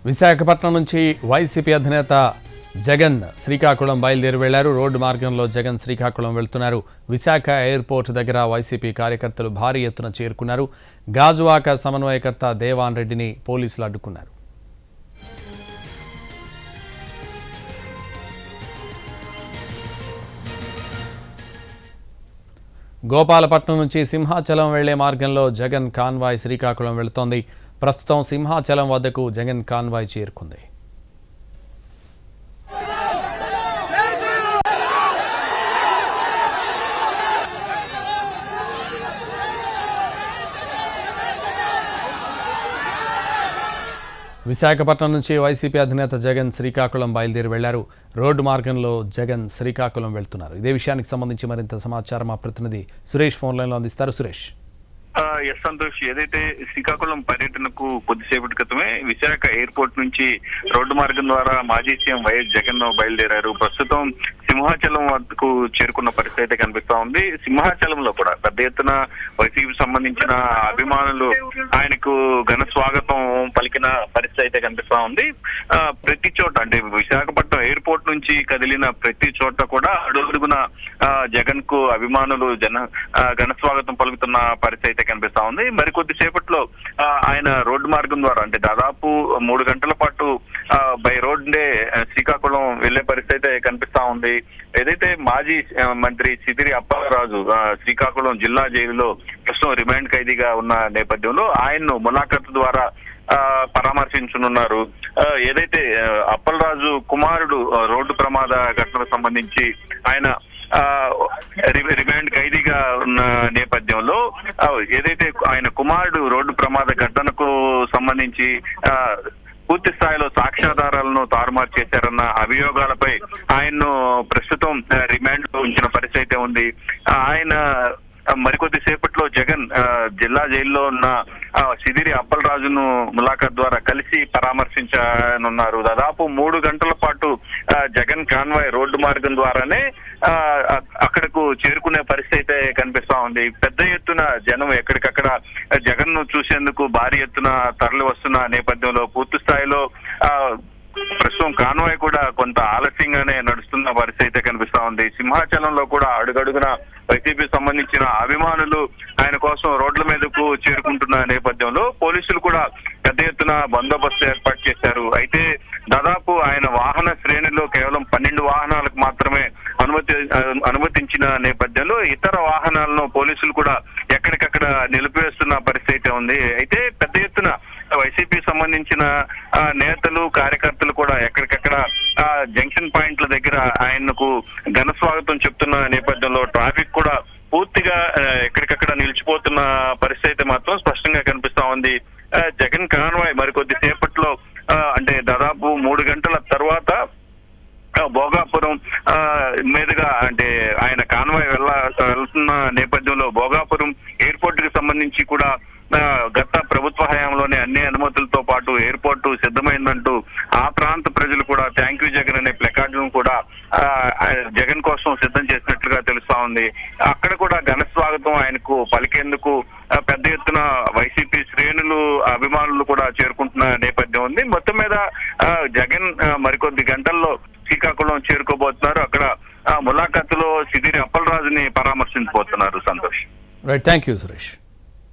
విశాఖపట్నం నుంచి వైసీపీ అధినేత జగన్ శ్రీకాకుళం బయలుదేరి వెళ్లారు. రోడ్డు మార్గంలో జగన్ శ్రీకాకుళం వెళ్తున్నారు. విశాఖ ఎయిర్పోర్ట్ దగ్గర వైసీపీ కార్యకర్తలు భారీ ఎత్తున చేరుకున్నారు. గాజువాక సమన్వయకర్త దేవాన్ రెడ్డిని పోలీసులు అడ్డుకున్నారు. గోపాలపట్నం నుంచి సింహాచలం వెళ్లే మార్గంలో జగన్ కాన్వాయ్ శ్రీకాకుళం వెళుతోంది. ప్రస్తుతం సింహాచలం వద్దకు జగన్ కాన్వాయ్ చేరుకుంది. విశాఖపట్నం నుంచి వైసీపీ అధినేత జగన్ శ్రీకాకుళం బయలుదేరి వెళ్లారు. రోడ్డు మార్గంలో జగన్ శ్రీకాకుళం వెళ్తున్నారు. ఇదే విషయానికి సంబంధించి మరింత సమాచారం మా ప్రతినిధి సురేష్ ఫోన్ లైన్ లో అందిస్తారు. సురేష్, ఎస్ సంతోష్, ఏదైతే శ్రీకాకుళం పర్యటనకు కొద్దిసేపటి క్రితమే విశాఖ ఎయిర్పోర్ట్ నుంచి రోడ్డు మార్గం ద్వారా మాజీ సీఎం వైఎస్ జగన్ బయలుదేరారు. ప్రస్తుతం సింహాచలం వద్దకు చేరుకున్న పరిస్థితి అయితే కనిపిస్తా ఉంది. సింహాచలంలో కూడా పెద్ద ఎత్తున వైసీపీ సంబంధించిన అభిమానులు ఆయనకు ఘన స్వాగతం పలికిన పరిస్థితి అయితే కనిపిస్తా ఉంది. ప్రతి చోట అంటే విశాఖపట్నం ఎయిర్పోర్ట్ నుంచి కదిలిన ప్రతి చోట కూడా అడుగున జగన్ కు అభిమానులు ఘన స్వాగతం పలుకుతున్న పరిస్థితి అయితే కనిపిస్తా ఉంది. మరికొద్ది సేపట్లో ఆయన రోడ్డు మార్గం ద్వారా అంటే దాదాపు 3 గంటల పాటు బై రోడ్డే శ్రీకాకుళం వెళ్లే పరిస్థితి అయితే కనిపిస్తా ఉంది. ఏదైతే మాజీ మంత్రి సిదిరి అప్పలరాజు శ్రీకాకుళం జిల్లా జైలులో ప్రస్తుతం రిమాండ్ ఖైదీగా ఉన్న నేపథ్యంలో ఆయన్ను ములాఖత్ ద్వారా పరామర్శించనున్నారు. ఏదైతే అప్పలరాజు కుమారుడు రోడ్డు ప్రమాద ఘటనకు సంబంధించి ఆయన రిమాండ్ ఖైదీగా ఉన్న నేపథ్యంలో ఏదైతే ఆయన కుమారుడు రోడ్డు ప్రమాద ఘటనకు సంబంధించి పూర్తి స్థాయిలో సాక్ష్యాధారాలను తారుమారు చేశారన్న అభియోగాలపై ఆయన్ను ప్రస్తుతం రిమాండ్ లో ఉంచిన పరిస్థితి అయితే ఉంది. ఆయన మరికొద్ది సేపట్లో జగన్ జిల్లా జైల్లో ఉన్న సిదిరి అప్పలరాజును ములాఖత్ ద్వారా కలిసి పరామర్శించనున్నారు. దాదాపు 3 గంటల పాటు జగన్ కాన్వాయ్ రోడ్డు మార్గం ద్వారానే అక్కడకు చేరుకునే పరిస్థితి అయితే కనిపిస్తా ఉంది. పెద్ద ఎత్తున జనం ఎక్కడికక్కడ జగన్ ను చూసేందుకు భారీ ఎత్తున తరలి వస్తున్న నేపథ్యంలో పూర్తి స్థాయిలో ప్రస్తుతం కాన్వాయ్ కూడా కొంత ఆలస్యంగానే నడుస్తున్న పరిస్థితి అయితే కనిపిస్తా ఉంది. సింహాచలంలో కూడా అడుగడుగున వైసీపీ సంబంధించిన అభిమానులు ఆయన కోసం రోడ్ల మీదకు చేరుకుంటున్న నేపథ్యంలో పోలీసులు కూడా పెద్ద ఎత్తున బందోబస్తు ఏర్పాటు చేశారు. అయితే దాదాపు ఆయన వాహన శ్రేణిలో కేవలం 12 వాహనాలకు మాత్రమే అనుమతించిన నేపథ్యంలో ఇతర వాహనాలను పోలీసులు కూడా ఎక్కడికక్కడ నిలిపివేస్తున్న పరిస్థితి ఉంది. అయితే పెద్ద ఎత్తున వైసీపీ సంబంధించిన నేతలు కార్యకర్తలు కూడా ఎక్కడికక్కడ జంక్షన్ పాయింట్ల దగ్గర ఆయనకు ఘన స్వాగతం చెప్తున్న నేపథ్యంలో ట్రాఫిక్ కూడా పూర్తిగా ఎక్కడికక్కడ నిలిచిపోతున్న పరిస్థితి మాత్రం స్పష్టంగా కనిపిస్తా ఉంది. జగన్ కాన్వాయ్ మరికొద్ది సేపట్లో అంటే దాదాపు 3 గంటల తర్వాత భోగాపురం మీదుగా అంటే ఆయన కాన్వాయ్ వెళ్తున్న నేపథ్యంలో భోగాపురం ఎయిర్పోర్ట్ కి సంబంధించి కూడా గత ప్రభుత్వ హయాంలోనే అన్ని అనుమతులతో పాటు ఎయిర్పోర్ట్ సిద్ధమైందంటూ ఆ ప్రాంత ప్రజలు కూడా థ్యాంక్ యూ జగన్ అనే ప్లకార్డులను కూడా జగన్ కోసం సిద్ధం చేసినట్లుగా తెలుస్తా ఉంది. అక్కడ కూడా ఘన స్వాగతం ఆయనకు పలికేందుకు పెద్ద ఎత్తున వైసీపీ శ్రేణులు అభిమానులు కూడా చేరుకుంటున్న నేపథ్యం ఉంది. మొత్తం మీద జగన్ మరికొద్ది గంటల్లో శ్రీకాకుళం చేరుకోబోతున్నారు. అక్కడ ములాఖత్తులో సిదిరి అప్పలరాజుని పరామర్శించబోతున్నారు. Santosh. Right, thank you Suresh.